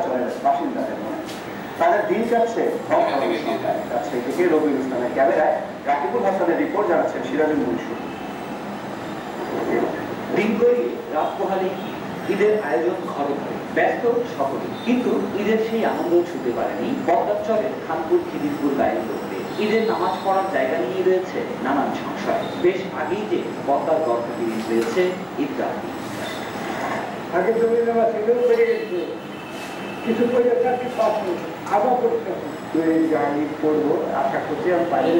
চরের বাসিন্দাদের মনে। তাদের দিন যাচ্ছে রাজশাহী থেকে রবিউল ইসলামের ক্যামেরায় রাকিবুল হাসানের রিপোর্ট, জানাচ্ছেন সিরাজুল মনসুর। দিন গড়িয়ে রাত পোহালে কি ঈদের আয়োজন ঘরে ঘরে ব্যস্ত সকলে, কিন্তু ঈদের সেই আনন্দ ছুটে পারেনি পদ্মার চরের খানপুর খিদিরপুর গায়ের লোকদের। ঈদের নামাজ পড়ার জায়গা নিয়ে রয়েছে নানান সংশয়। বেশ আগেই যে পদ্মার গর্ভ রয়েছে ঈদগাহ, আগে জমি জমা ছিল বেড়ে গেছে, কিছু পয়সা আবার করতে ঈদ করবো আশা করছি, আমি পারি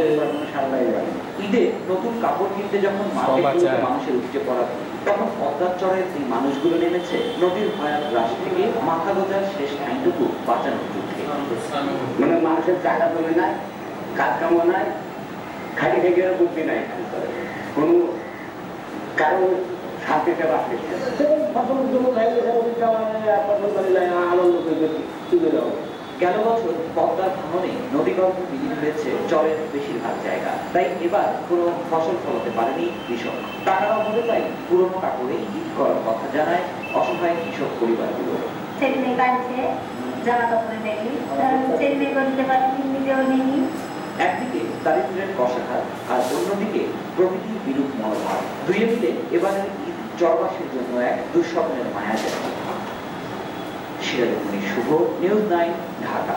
সামলাই যাবে। ঈদে নতুন কাপড় কিনতে যখন মার্কেটগুলোতে মানুষের উপচে পড়া, তখন পদ্মার চরের এই মানুষগুলো নেমেছে নদীর ভয়াল গ্রাস থেকে মাথা গোজার শেষ ঠাঁইটুকু বাঁচানোর যুদ্ধে। মানে মানুষের জায়গা জমি নাই, কাজ কামো নাই, খালি থেকে বুদ্ধি নাই, কোনো কারো শান্তিতে বাঁচতেছে। ফসল জমি আনন্দ করে তুলে দেওয়া। গেল বছর পদ্মার ভাঙনে নদীগর্ভ বিলীন হয়েছে চরের বেশিরভাগ জায়গা, তাই এবার কোনো ফসল ফলাতে পারেনি কৃষক। টাকার অভাবে তাই পুরনো কাপড়ে ঈদ করার কথা জানায় অসহায় কৃষক পরিবারগুলো। ছেলে মেয়ে কাটছে, জামা কাপড়ে দেখি, ছেলে মেয়ে করতে পারছি, নিজেও নেই। একদিকে দারিদ্র্যের কষাঘাত, আর অন্যদিকে প্রকৃতির বিরূপ মনোভাব, দুইয়ে মিলে এবারের ঈদ চরবাসীর জন্য এক দুঃস্বপ্নের মায়া যায়। সিরাজুল মনির শুভ, নিউজ 9, ঢাকা।